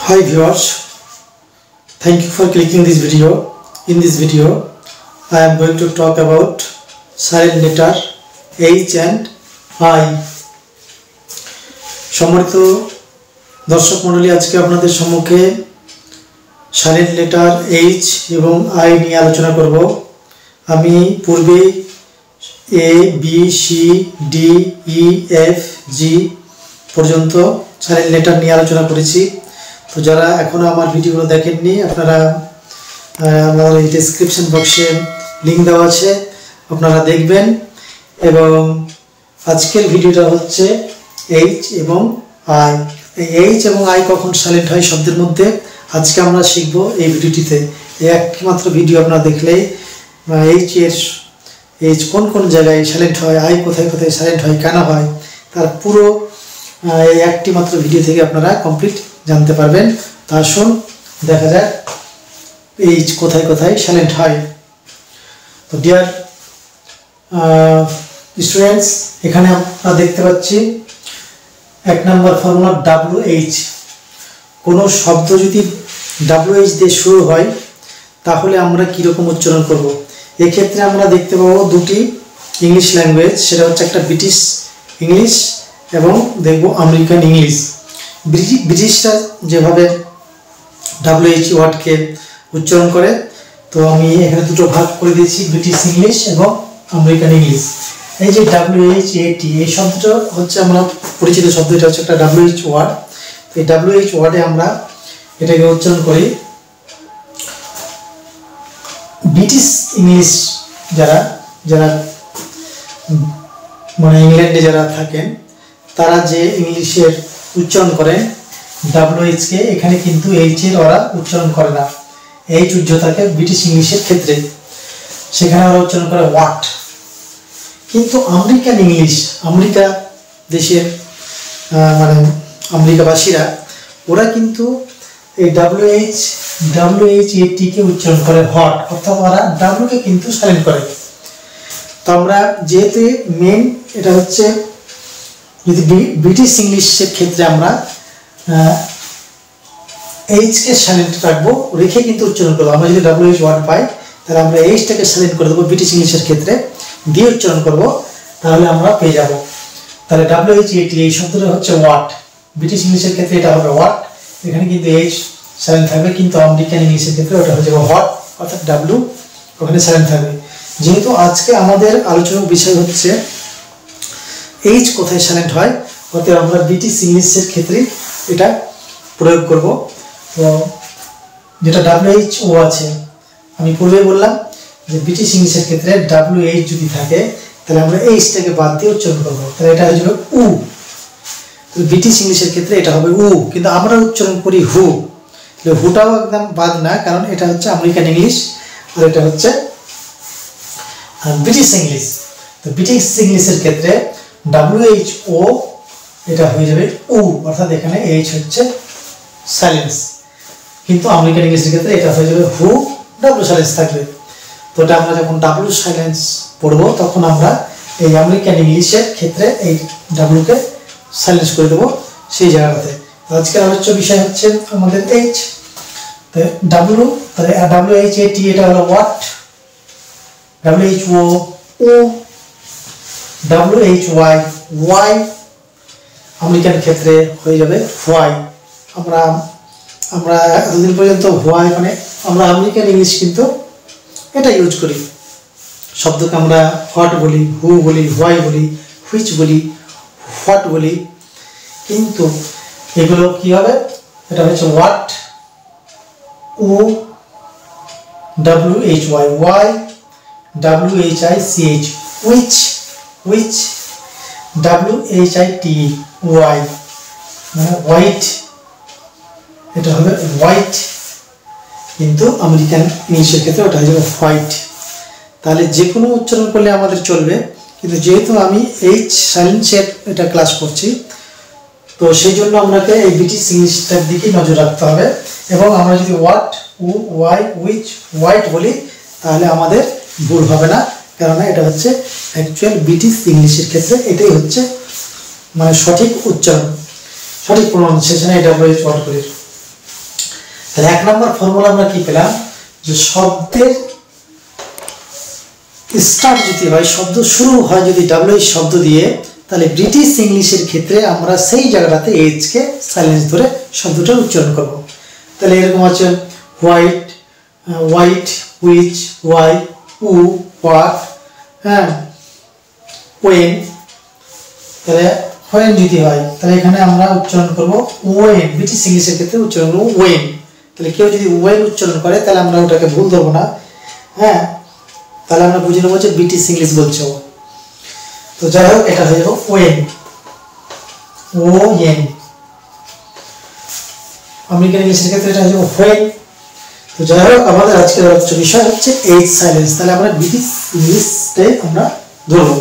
Hi viewers, thank you for clicking this video. In this video, I am going to talk about silent letter H and I. সম্মানিত দর্শক মণ্ডলী, আজকে আপনাদের সম্মুখে silent letter H এবং I নিয়ে আলোচনা করব। আমি পূর্বে A, B, C, D, E, F, G পর্যন্ত সাইলেন্ট লেটার নিয়ে আলোচনা করেছি। তো যারা এখনো আমার ভিডিওগুলো দেখেননি, আপনারা আমার এই ডেসক্রিপশন বক্সে লিংক দেওয়া আছে, আপনারা দেখবেন। এবং আজকের ভিডিওটা হচ্ছে H এবং I। এই H এবং I কখন সাইলেন্ট হয় শব্দের মধ্যে আজকে আমরা শিখব এই ভিডিওটিতে। এই একটি মাত্র ভিডিও আপনারা দেখলেই H কোন কোন জায়গায় সাইলেন্ট হয়, I কোথায় কোথায় সাইলেন্ট হয়, কেন হয়, তার পুরো এই একটি মাত্র ভিডিও থেকে আপনারা কমপ্লিট জানতে পারবেন। তা আসুন দেখা যাক H কোথায় কোথায় সাইলেন্ট হয়। তো ডিয়ার স্টুডেন্টস, এখানে আমরা দেখতে পাচ্ছি এক নম্বর ফর্মুলা WH। কোনো শব্দ যদি WH দিয়ে শুরু হয় তাহলে আমরা কীরকম উচ্চারণ করব। এক্ষেত্রে আমরা দেখতে পাবো দুটি ইংলিশ ল্যাঙ্গুয়েজ, সেটা হচ্ছে একটা ব্রিটিশ ইংলিশ এবং দেখব আমেরিকান ইংলিশ। ব্রিটিশরা যেভাবে WH ওয়ার্ডকে উচ্চারণ করে, তো আমি এখানে দুটো ভাগ করে দিয়েছি, ব্রিটিশ ইংলিশ এবং আমেরিকান ইংলিশ। এই যে WHAT, এই শব্দটা হচ্ছে আমরা পরিচিত শব্দ, এটা হচ্ছে একটা WH ওয়ার্ড। তো এই WH ওয়ার্ডে আমরা এটাকে উচ্চারণ করি। ব্রিটিশ ইংলিশ যারা মানে ইংল্যান্ডে যারা থাকেন, তারা যে ইংলিশের উচ্চারণ করেন WH কে, এখানে কিন্তু H এর ওরা উচ্চারণ করে না। H উজ্জ্ব থাকে ব্রিটিশ ইংলিশের ক্ষেত্রে, সেখানে ওরা উচ্চারণ করে হোয়াট। কিন্তু আমেরিকান ইংলিশ, আমেরিকা দেশের মানে আমেরিকাবাসীরা, ওরা কিন্তু এই WHAT কে উচ্চারণ করে হট, অর্থাৎ ওরা W কে কিন্তু সাইলেন্ট করে। তো আমরা যেহেতু মেন এটা হচ্ছে যদি ব্রিটিশ ইংলিশের ক্ষেত্রে আমরা H কে সাইলেন্ট রাখবো, রেখে কিন্তু উচ্চারণ করবো। আমরা যদি WH ওয়ার্ড পাই তাহলে আমরা H টাকে সাইলেন্ট করে দেবো, ব্রিটিশ ইংলিশের ক্ষেত্রে দিয়ে উচ্চারণ করব, তাহলে আমরা পেয়ে যাব। তাহলে WHAT এই শব্দটা হচ্ছে ওয়াট, ব্রিটিশ ইংলিশের ক্ষেত্রে এটা হবে ওয়াট, এখানে কিন্তু H সাইলেন্ট থাকবে, কিন্তু আমেরিকান ইংলিশের ক্ষেত্রে ওটা হয়ে যাবে হট, অর্থাৎ W ওখানে সাইলেন্ট থাকবে। যেহেতু আজকে আমাদের আলোচনার বিষয় হচ্ছে H কোথায় সাইলেন্ট হয়, অতএব আমরা ব্রিটিশ ইংলিশের ক্ষেত্রে এটা প্রয়োগ করব। তো যেটা WHO আছে, আমি পূর্বে বললাম যে ব্রিটিশ ইংলিশের ক্ষেত্রে WH যদি থাকে তাহলে আমরা H টাকে বাদ দিয়ে উচ্চারণ করব, তাহলে এটা হয়ে যাবে উ। ব্রিটিশ ইংলিশের ক্ষেত্রে এটা হবে উ, কিন্তু আমরা উচ্চারণ করি হু। হুটাও একদম বাদ না, কারণ এটা হচ্ছে আমেরিকান ইংলিশ আর এটা হচ্ছে ব্রিটিশ ইংলিশ। তো ব্রিটিশ ইংলিশের ক্ষেত্রে WHO এটা হয়ে যাবে উ, অর্থাৎ এখানে H হচ্ছে সাইলেন্স। কিন্তু আমেরিকান ইংলিশের ক্ষেত্রে এটা হয়ে যাবে হু, W সাইলেন্স থাকবে। তো এটা আমরা যখন W সাইলেন্স পড়বো তখন আমরা এই আমেরিকান ইংলিশের ক্ষেত্রে এই W কে সাইলেন্স করে দেবো সেই জায়গাটাতে। আজকের আলোচ্য বিষয় হচ্ছে আমাদের H। তো WHAT এটা হলো হোয়াট, WHO ও, WHY ওয়াই, আমেরিকান ক্ষেত্রে হয়ে যাবে হোয়াই। আমরা এতদিন পর্যন্ত হোয়াই মানে আমরা আমেরিকান ইংলিশ কিন্তু এটা ইউজ করি, শব্দকে আমরা হোয়াট বলি, হু বলি, হোয়াই বলি, হুইচ বলি, হোয়াট বলি, কিন্তু এগুলো কি হবে, এটা হচ্ছে হোয়াট, ও, WHY why, WHICH which, WHIT why মানে হোয়াইট, এটা হবে হোয়াইট, কিন্তু আমেরিকান ইংলিশের ক্ষেত্রে ওটা হয়ে যাবে হোয়াইট। তাহলে যে কোনো উচ্চারণ করলে আমাদের চলবে, কিন্তু যেহেতু আমি H সাইলেন্সের এটা ক্লাস করছি, তো সেই জন্য আমাকে এই ব্রিটিশ ইংলিশটার দিকে নজর রাখতে হবে। এবং আমরা যদি হোয়াট, ও, ওয়াই, হুইচ, হোয়াইট বলি তাহলে আমাদের ভুল হবে না, কেননা এটা হচ্ছে অ্যাকচুয়াল ব্রিটিশ ইংলিশের ক্ষেত্রে এটাই হচ্ছে মানে সঠিক উচ্চারণ, সঠিক প্রনাউন্সিয়েশন এই WH ওয়ার্ড গুলির। তাহলে 1 নম্বর ফর্মুলা আমরা কি পেলাম, যে শব্দের স্টার্ট যদি হয়, শব্দ শুরু হয় যদি WH শব্দ দিয়ে, তাহলে ব্রিটিশ ইংলিশের ক্ষেত্রে আমরা সেই জায়গাটাতে এইচ কে সাইলেন্স ধরে শব্দটা উচ্চারণ করব। তাহলে এরকম আছে হোয়াইট, হোয়াইট, হুইচ, ওয়াই, উ, হোয়াট, হ্যাঁ, ওয়েন। তাহলে হোয়েন যদি হয় তাহলে এখানে আমরা উচ্চারণ করব ওয়েন, ব্রিটিশ ইংলিশের ক্ষেত্রে উচ্চারণ করব ওয়েন। তাহলে কেউ যদি ওয়েন উচ্চারণ করে তাহলে আমরা ওটাকে ভুল ধরবো না, হ্যাঁ, তাহলে আমরা বুঝে নেবো যে ব্রিটিশ ইংলিশ বলছে। তো যাই হোক, এটা হয়ে যাবে ওয়েন, ওয়েন। আমেরিকান ইংলিশের ক্ষেত্রে এটা হয়ে যাবে হোয়েন। তো যাই হোক, আমাদের আজকের আলোচ্য বিষয় হচ্ছে এইচ সাইলেন্স। তাহলে আমরা ব্রিটিশ ইংলিশটাই আমরা ধরবো।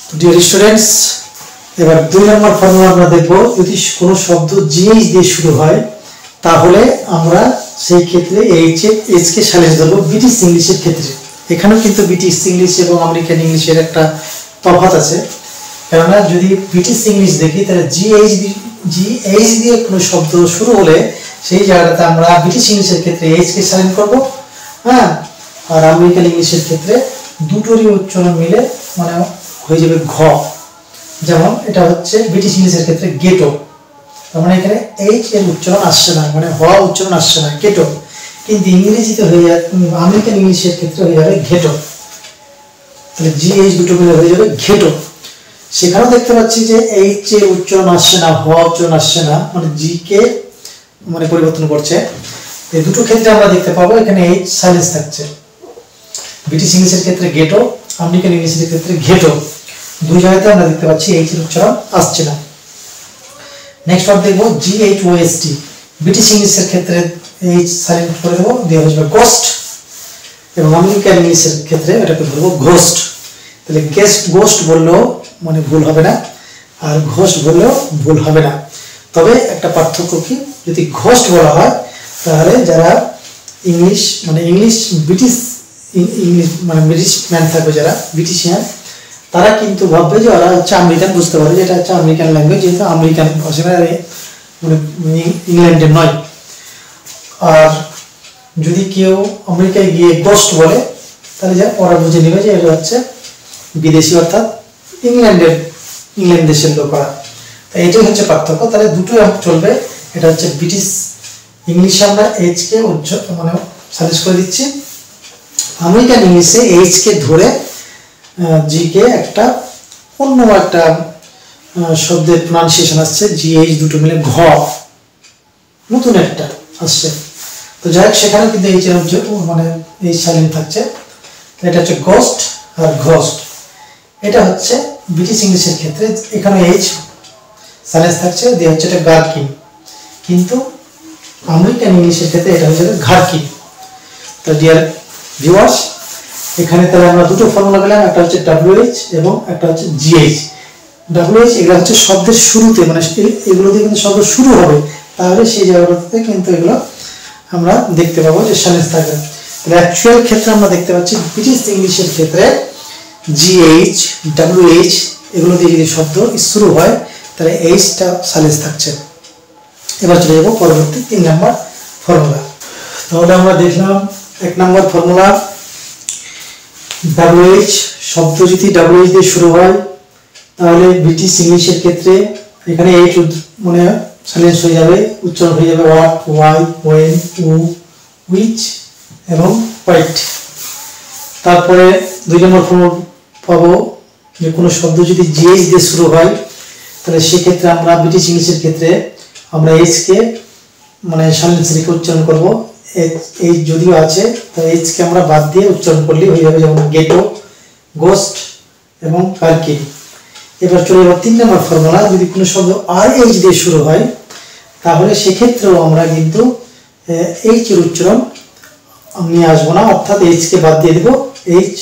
তো ডিয়ার স্টুডেন্টস, এবার 2 নম্বর ফর্মুলা আমরা দেখবো, যদি কোনো শব্দ জিএইচ দিয়ে শুরু হয় তাহলে আমরা সেই ক্ষেত্রে এইচ কে সাইলেন্স ধরবো ব্রিটিশ ইংলিশের ক্ষেত্রে। এখানেও কিন্তু ব্রিটিশ ইংলিশ এবং আমেরিকান ইংলিশের একটা তফাৎ আছে, কেননা যদি ব্রিটিশ ইংলিশ দেখি তাহলে জিএইচ দিয়ে কোনো শব্দ শুরু হলে সেই জায়গাটাতে আমরা ব্রিটিশ ইংলিশের ক্ষেত্রে এইচ কে সাইলেন্ট করব, হ্যাঁ, আর আমেরিকান ইংলিশের ক্ষেত্রে দুটোরই উচ্চারণ মিলে মানে হয়ে যাবে ঘ। যেমন এটা হচ্ছে ব্রিটিশ ইংলিশের ক্ষেত্রে গেটো, তার মানে এখানে এইচ এর উচ্চারণ আসছে না, মানে হ উচ্চারণ আসছে না, গেটো। কিন্তু ইংরেজিতে হয়ে যাবে, আমেরিকান ইংলিশের ক্ষেত্রে হয়ে যাবে ঘেটো। তাহলে জিএইচ দুটো মিলে হয়ে যাবে ঘেটো। সেখানেও দেখতে পাচ্ছি যে এইচ এর উচ্চারণ আসছে না, হ উচ্চারণ আসছে না, মানে জি কে মানে পরিবর্তন করছে। এই দুটো ক্ষেত্রে আমরা দেখতে পাবো এখানে এইচ সাইলেন্স থাকছে। ব্রিটিশ ইংলিশের ক্ষেত্রে গেটো, আমেরিকান ইংলিশের ক্ষেত্রে ঘেটো, দুই জায়গাতে আমরা দেখতে পাচ্ছি এইচ এর উচ্চারণ আসছে না। নেক্সট ওয়ার্ড দেখবো GHOST। ব্রিটিশ ইংলিশের ক্ষেত্রে এইচ সাইলেন্ট করে দেবো, দিয়ে হয়ে যাবে গোস্ট, এবং আমেরিকান ইংলিশের ক্ষেত্রে এটাকে ধরবো ঘোস্ট। তাহলে গোস্ট বললেও মানে ভুল হবে না, আর ঘোস্ট বললেও ভুল হবে না। তবে একটা পার্থক্য কি, যদি ঘোস্ট বলা হয় তাহলে যারা ইংলিশ মানে ব্রিটিশ মানে ব্রিটিশ ম্যান থাকবে, যারা ব্রিটিশিয়ান, তারা কিন্তু ভাববে যে ওরা হচ্ছে আমেরিকান, বুঝতে পারে যে এটা হচ্ছে আমেরিকান ল্যাঙ্গুয়েজ, যেহেতু আমেরিকান ভাষা মানে ইংল্যান্ডের নয়। আর যদি কেউ আমেরিকায় গিয়ে গোস্ট বলে তাহলে যা ওরা বুঝে নেবে যে এটা হচ্ছে বিদেশি, অর্থাৎ ইংল্যান্ড দেশের লোকরা। তাই এটাই হচ্ছে পার্থক্য। তাহলে দুটোই চলবে। এটা হচ্ছে ব্রিটিশ ইংলিশে আমরা এইচ কে মানে সাজেস্ট করে দিচ্ছি, আমেরিকান ইংলিশে এইচ কে ধরে জি কে একটা অন্য একটা শব্দের প্রনাউন্সিয়েশন আসছে, জিএইচ দুটো মিলে ঘ, নতুন একটা আসছে। তো যাই হোক, সেখানে কিন্তু এইচ এর মানে এইচ সাইলেন্ট থাকছে। এটা হচ্ছে গোস্ট আর ঘোস্ট। এটা হচ্ছে ব্রিটিশ ইংলিশের ক্ষেত্রে, এখানে এইচ সাইলেন্স থাকছে, দিয়ে হচ্ছে এটা গার্কিন। কিন্তু আমেরিকান ইংলিশের ক্ষেত্রে এটা হচ্ছে ঘার্কিন। তো ডিয়ার ভিউয়ার্স, এখানে তাহলে আমরা দুটো ফর্মুলা পেলাম, একটা হচ্ছে WH এবং একটা হচ্ছে GH। WH এগুলো হচ্ছে শব্দের শুরুতে, মানে এগুলো দিয়ে কিন্তু শব্দ শুরু হবে, তাহলে সেই জায়গাটাতে কিন্তু এগুলো আমরা দেখতে পাবো যে সাইলেন্স থাকবে। তাহলে অ্যাকচুয়াল ক্ষেত্রে আমরা দেখতে পাচ্ছি ব্রিটিশ ইংলিশের ক্ষেত্রে GH, WH এগুলো দিয়ে যদি শব্দ শুরু হয় তাহলে এইচটা সাইলেন্স থাকছে। এবার চলে যাব পরবর্তী 3 নম্বর ফর্মুলা। তাহলে আমরা দেখলাম 1 নম্বর ফর্মুলা, WH শব্দ যদি WH দিয়ে শুরু হয় তাহলে ব্রিটিশ ইংলিশের ক্ষেত্রে এখানে এইচ মানে সাইলেন্স হয়ে যাবে, উচ্চারণ হয়ে যাবে হোয়াট, ওয়াই, ওয়েন, উ, হুইচ এবং হোয়াইট। তারপরে 2 নম্বর ফর্মুলা পাবো যে কোনো শব্দ যদি জিএইচ দিয়ে শুরু হয় তাহলে সেক্ষেত্রে আমরা ব্রিটিশ ইংলিশের ক্ষেত্রে আমরা এইচ কে মানে সাইলেন্স রেখে উচ্চারণ করবো। এইচ যদিও আছে তাই এইচ কে আমরা বাদ দিয়ে উচ্চারণ করলেই হয়ে যাবে, যেমন গেটো, গোস্ট এবং গার্কিন। এবার চলে যাবো 3 নম্বর ফর্মুলা, যদি কোনো শব্দ RH দিয়ে শুরু হয় তাহলে সেক্ষেত্রেও আমরা কিন্তু এইচ এর উচ্চারণ নিয়ে আসবো না, অর্থাৎ এইচ কে বাদ দিয়ে দেবো, এইচ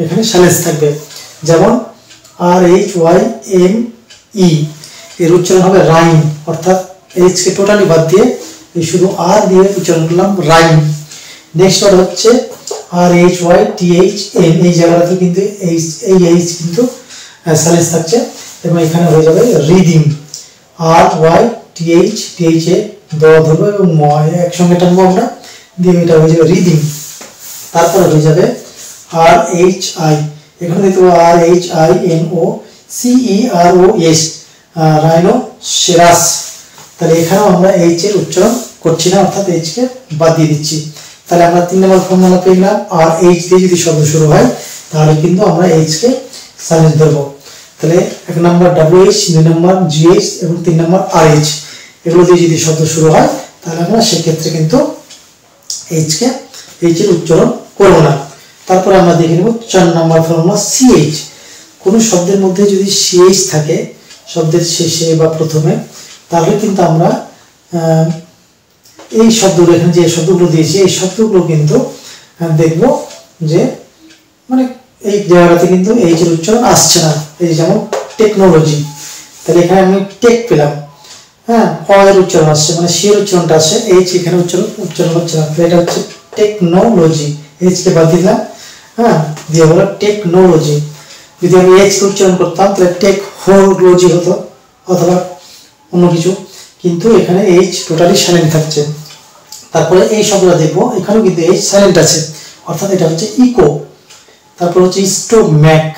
এখানে সাইলেন্স থাকবে। যেমন RHYME এর উচ্চারণ হবে রাইম, অর্থাৎ এইচ কে টোটালি বাদ দিয়ে শুধু আর দিয়ে উচ্চারণ করলাম রাইম। নেক্সট ওয়ার্ড হচ্ছে RHYTHM, এই জায়গাটাতে কিন্তু এই এইচ কিন্তু সাইলেন্স থাকছে এবং এখানে হয়ে যাবে রিদিম, RYTHTHA দ ধরবো এবং ম একসঙ্গে টানবো আমরা, দিয়ে এটা হয়ে যাবে রিদিম। তারপরে হয়ে যাবে আর এইচ আই, এখানে দেখতে পাবো R H I N O C E R O S, rhinoceros. তাহলে এখানেও আমরা এইচ এর উচ্চারণ করছি না, অর্থাৎ এইচ কে বাদ দিয়ে দিচ্ছি। তাহলে আমরা 3 নম্বর ফর্মুলা পেয়ে গেলাম, আর এইচ দিয়ে যদি শব্দ শুরু হয় তাহলে কিন্তু আমরা এইচ কে সাইলেন্ট ধরবো। তাহলে 1 নম্বর ডব্লিউ এইচ, 2 নম্বর জি এইচ এবং 3 নম্বর আর এইচ, এগুলো দিয়ে যদি শব্দ শুরু হয় তাহলে আমরা সেক্ষেত্রে কিন্তু এইচ এর উচ্চারণ করব না। তারপরে আমরা দেখে নেব 4 নম্বর ফর্মুলা সিএইচ। কোন শব্দের মধ্যে যদি সিএইচ থাকে শব্দের শেষে বা প্রথমে, তাহলে কিন্তু আমরা এই শব্দগুলো, এখানে যে শব্দগুলো দিয়েছি এই শব্দগুলো কিন্তু দেখব যে মানে এই জায়গাতে কিন্তু এইচ এর উচ্চারণ আসছে না। এই যেমন টেকনোলজি, তাহলে এখানে আমি টেক পেলাম, হ্যাঁ, অ এর উচ্চারণ আসছে, মানে সি এর উচ্চারণটা আসছে, এইচ এখানে উচ্চারণ হচ্ছে না। এটা হচ্ছে টেকনোলজি, এইচ কে বাদ দিলাম, হ্যাঁ, দিয়ে হলো টেকনোলজি। যদি আমি এইচ কে উচ্চারণ করতাম তাহলে টেকনোলজি হতো অথবা অন্য কিছু, কিন্তু এখানে এইচ টোটালি সাইলেন্ট থাকছে। তারপরে এই শব্দটা দেখবো, এখানেও কিন্তু এইচ সাইলেন্ট আছে, অর্থাৎ এটা হচ্ছে ইকো। তারপর হচ্ছে স্টোম্যাক,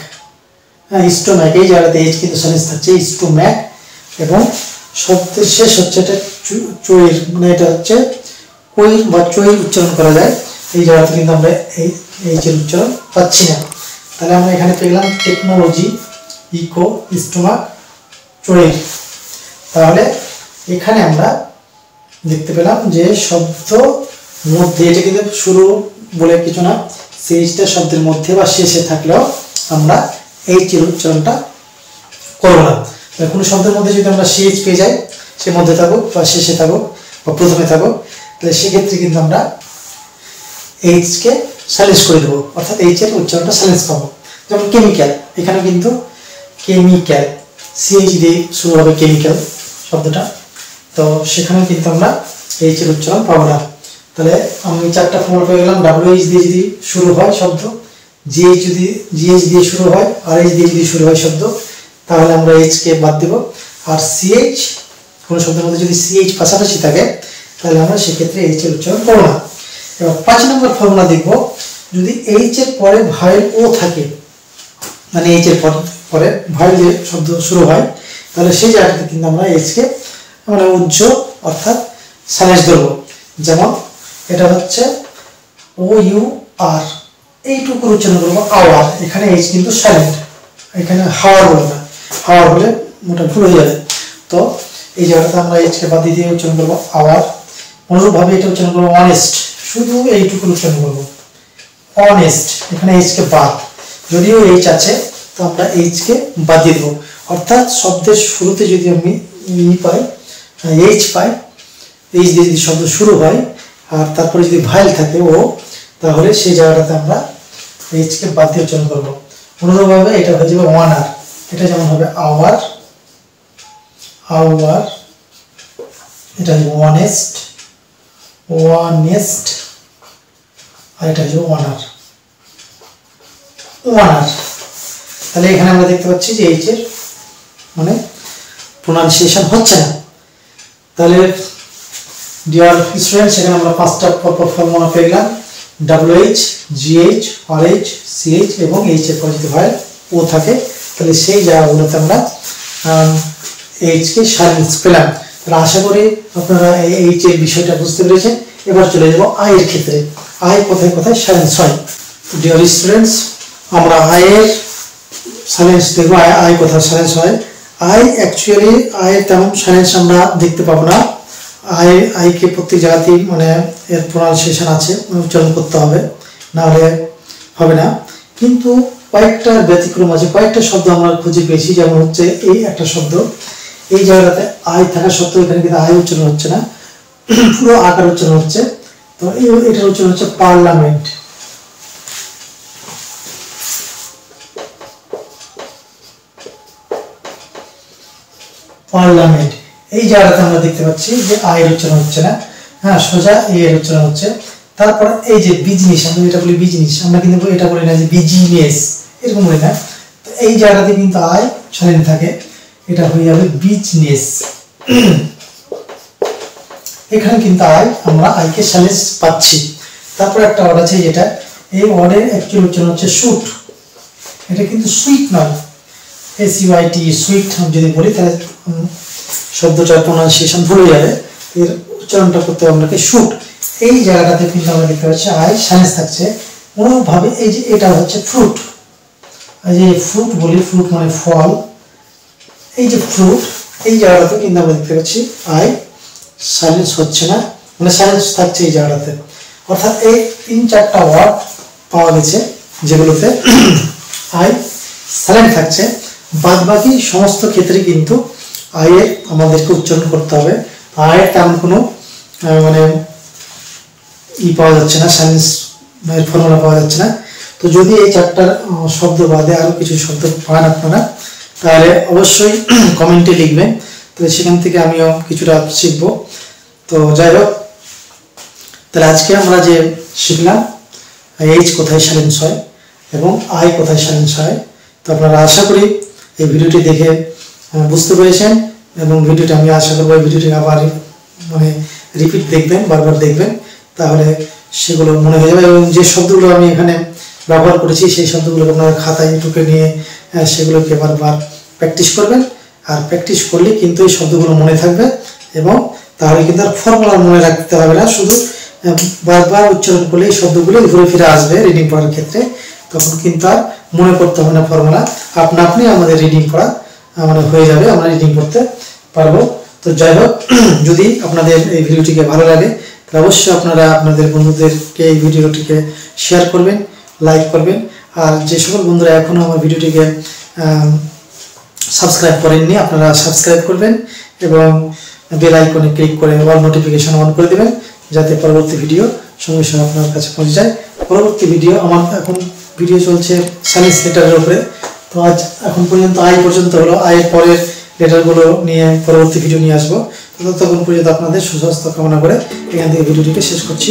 হ্যাঁ, স্টোম্যাক, এই জায়গাতে এইচ কিন্তু সাইলেন্ট থাকছে, স্টোম্যাক। এবং শব্দের শেষ হচ্ছে এটা চৈর, মানে এটা হচ্ছে কৈর বা চৈর উচ্চারণ করা যায়, এই জায়গাতে কিন্তু আমরা এইচ এর উচ্চারণ পাচ্ছি না। তাহলে আমরা এখানে পেলাম টেকনোলজি, ইকো, স্টোমাক, চৈর। তাহলে এখানে আমরা দেখতে পেলাম যে শব্দ মধ্যে, এটা কিন্তু শুরু বলে কিছু না, সেইটা শব্দের মধ্যে বা শেষে থাকলেও আমরা এইচ এর উচ্চারণটা করব না। কোনো শব্দের মধ্যে যদি আমরা সিএইচ পেয়ে যাই, সে মধ্যে থাকুক বা শেষে থাকুক বা প্রথমে থাকুক, তাহলে সেক্ষেত্রে কিন্তু আমরা এইচ কে সাইলেন্স করে দেবো, অর্থাৎ এইচ এর উচ্চারণটা সাইলেন্স পাবো। যেমন কেমিক্যাল, এখানে কিন্তু কেমিক্যাল, সিএইচ দিয়ে শুরু হবে কেমিক্যাল শব্দটা, তো সেখানে কিন্তু আমরা এইচ এর উচ্চারণ পাবো না। তাহলে আমি 4টা ফর্মুলা পেয়ে গেলাম। ডব্লিউএইচ দিয়ে যদি শুরু হয় শব্দ, জিএইচ দিয়ে শুরু হয়, আর এইচ দিয়ে যদি শুরু হয় শব্দ, তাহলে আমরা এইচ কে বাদ দেব। আর সিএইচ, কোন শব্দের মধ্যে যদি সিএইচ পাশাপাশি থাকে তাহলে আমরা সেক্ষেত্রে এইচ এর উচ্চারণ করব না। এবার 5 নম্বর ফর্মুলা দেখব, যদি এইচ এর পরে ভায়েল ও থাকে, মানে এইচ এর পরে ভায়েল যে শব্দ শুরু হয়, তাহলে সেই জায়গাটাতে কিন্তু আমরা এইচ কে মানে উজ্জ অর্থাৎ সাইলেন্স ধরব। যেমন এটা হচ্ছে ও ইউ আর, এইটুকুর উচ্চারণ করবো আওয়ার, এখানে এইচ কিন্তু সাইলেন্ট, এখানে হাওয়ার বলে না, হাওয়ার হলে মোটা ভুল হয়ে যাবে। তো এই জায়গাটাতে আমরা এইচ কে বাদ দিয়ে উচ্চারণ করবো আওয়ার। অনুরূপভাবে এটা উচ্চারণ করবো অনেস্ট, শুধু এইটুকুর উচ্চারণ করবো অনেস্ট, এখানে এইচ কে বাদ, যদিও এইচ আছে তো আমরা এইচ কে বাদ দিয়ে দেবো। অর্থাৎ শব্দের শুরুতে যদি আমি এইচ পাই, এইচ দিয়ে যদি শব্দ শুরু হয় আর তারপরে যদি ভাইল থাকে ও, তাহলে সেই জায়গাটাতে আমরা এইচ কে বাদ দিয়ে উচ্চারণ করবো। অনুরূপভাবে এটা হয়ে যাবে ওয়ানার, এটা যেমন হবে আওয়ার, এটা হবে অনেস্ট, আর এটা হচ্ছে ওয়ানার। তাহলে এখানে আমরা দেখতে পাচ্ছি যে এইচ এর মানে প্রোনাউন্সিয়েশন হচ্ছে না। তাহলে ডিয়ার স্টুডেন্টস, এখানে আমরা 5টা ফর্মুলা পেয়ে গেলাম, ডব্লিউএইচ, জিএইচ, আরএইচ, সিএইচ এবং এইচ এর পরে যদি ভায়েল ও থাকে, তাহলে সেই জায়গাগুলোতে আমরা এইচ কে সাইলেন্স পেলাম। তাহলে আশা করি আপনারা এইচ এর বিষয়টা বুঝতে পেরেছেন। এবার চলে যাব আই এর ক্ষেত্রে, আই কোথায় কোথায় সাইলেন্স হয়। ডিয়ার স্টুডেন্টস, আমরা আই এর সাইলেন্স দেখব, আই কোথায় সাইলেন্স হয়। আই অ্যাকচুয়ালি আয়ের তেমন সাইলেন্স আমরা দেখতে পাবো না। আইকে প্রত্যেক জায়গাতেই মানে এর প্রোনাউন্সিয়েশন আছে, উচ্চারণ করতে হবে, না হলে হবে না। কিন্তু কয়েকটা ব্যতিক্রম আছে, কয়েকটা শব্দ আমরা খুঁজে পেয়েছি। যেমন হচ্ছে এই একটা শব্দ, এই জায়গাটাতে আই থাকা সত্ত্বেও এখানে কিন্তু আই উচ্চারণ হচ্ছে না, পুরো আকার উচ্চারণ হচ্ছে। তো এটার উচ্চারণ হচ্ছে পার্লামেন্ট। পার্লামেন্ট, এই জায়গাটাতে আমরা দেখতে পাচ্ছি যে আই এর উচ্চারণ হচ্ছে না, হ্যাঁ, সোজা এ এর উচ্চারণ হচ্ছে। তারপর এই যে বিজনেস, আমরা এটা বলি বিজনেস, আমরা কিন্তু এটা বলি না যে বিজনেস, এরকম বলি না। তো এই জায়গাতে কিন্তু আই সাইলেন্ট থাকে, এটা হয়ে যাবে বিজনেস। এখানে কিন্তু আই, আমরা আইকে সাইলেন্স পাচ্ছি। তারপর একটা ওয়ার্ড আছে যেটা, এই ওয়ার্ডের অ্যাকচুয়াল উচ্চারণ হচ্ছে শুট, এটা কিন্তু সুইট নয়, SUIT সুইট যদি বলি তাহলে শব্দটার প্রোনাউন্সিয়েশন ভুলে যাবে, এর উচ্চারণটা করতে হবে আপনাকে শুট। এই জায়গাটাতে কিন্তু আমরা দেখতে পাচ্ছি আই সাইলেন্স থাকছে। অনুরূপভাবে এই যে এটা হচ্ছে ফ্রুট, এই যে ফ্রুট বলি, ফ্রুট মানে ফল, এই যে ফ্রুট, এই জায়গাটাতে কিন্তু আমরা দেখতে পাচ্ছি আই সাইলেন্স হচ্ছে না, মানে সাইলেন্স থাকছে এই জায়গাটাতে। অর্থাৎ এই 3-4টা ওয়ার্ড পাওয়া গেছে যেগুলোতে আই সাইলেন্ট থাকছে। বাদ বাকি সমস্ত ক্ষেত্রে কিন্তু আয়ের আমাদেরকে উচ্চারণ করতে হবে। আয়ের তেমন কোনো মানে পাওয়া যাচ্ছে না, সাইলেন্স ফর্মুলা পাওয়া যাচ্ছে না। তো যদি এই 4টা শব্দ বাদে আরও কিছু শব্দ পান আপনারা, তাহলে অবশ্যই কমেন্টে লিখবেন, তাহলে সেখান থেকে আমিও কিছুটা শিখবো। তো যাই হোক, তাহলে আজকে আমরা যে শিখলাম এইচ কোথায় সাইলেন্স হয় এবং আই কোথায় সাইলেন্স হয়। তো আপনারা আশা করি এই ভিডিওটি দেখে বুঝতে পেরেছেন, এবং ভিডিওটি আমি আশা করবো এই ভিডিওটি আবার মানে রিপিট দেখবেন, বারবার দেখবেন, তাহলে সেগুলো মনে হয়ে যাবে। এবং যে শব্দগুলো আমি এখানে ব্যবহার করেছি সেই শব্দগুলোকে আপনারা খাতায় টুকে নিয়ে সেগুলোকে বারবার প্র্যাকটিস করবেন। আর প্র্যাকটিস করলে কিন্তু এই শব্দগুলো মনে থাকবে, এবং তাহলে কিন্তু আর ফর্মুলা মনে রাখতে হবে না, শুধু বারবার উচ্চারণ করলে এই শব্দগুলো ঘুরে ফিরে আসবে রিডিং পড়ার ক্ষেত্রে। তখন কিন্তু আর মনে করতে হবে না ফর্মুলা, আপনা আপনি আমাদের রিডিং পড়া মানে হয়ে যাবে, আমরা রিডিং করতে পারবো। তো যাই হোক, যদি আপনাদের এই ভিডিওটিকে ভালো লাগে তাহলে অবশ্যই আপনারা আপনাদের বন্ধুদেরকে এই ভিডিওটিকে শেয়ার করবেন, লাইক করবেন। আর যে সকল বন্ধুরা এখনও আমার ভিডিওটিকে সাবস্ক্রাইব করেননি, আপনারা সাবস্ক্রাইব করবেন এবং বেল আইকনে ক্লিক করে অল নোটিফিকেশন অন করে দেবেন, যাতে পরবর্তী ভিডিও সঙ্গে সঙ্গে আপনার কাছে পৌঁছে যায়। পরবর্তী ভিডিও, আমার এখন ভিডিও চলছে সাইলেন্স লেটারের উপরে। তো আজ এখন পর্যন্ত আই পর্যন্ত হলো, আয়ের পরের লেটারগুলো নিয়ে পরবর্তী ভিডিও নিয়ে আসবো। ততক্ষণ পর্যন্ত আপনাদের সুস্বাস্থ্য কামনা করে এখান থেকে ভিডিওটিকে শেষ করছি।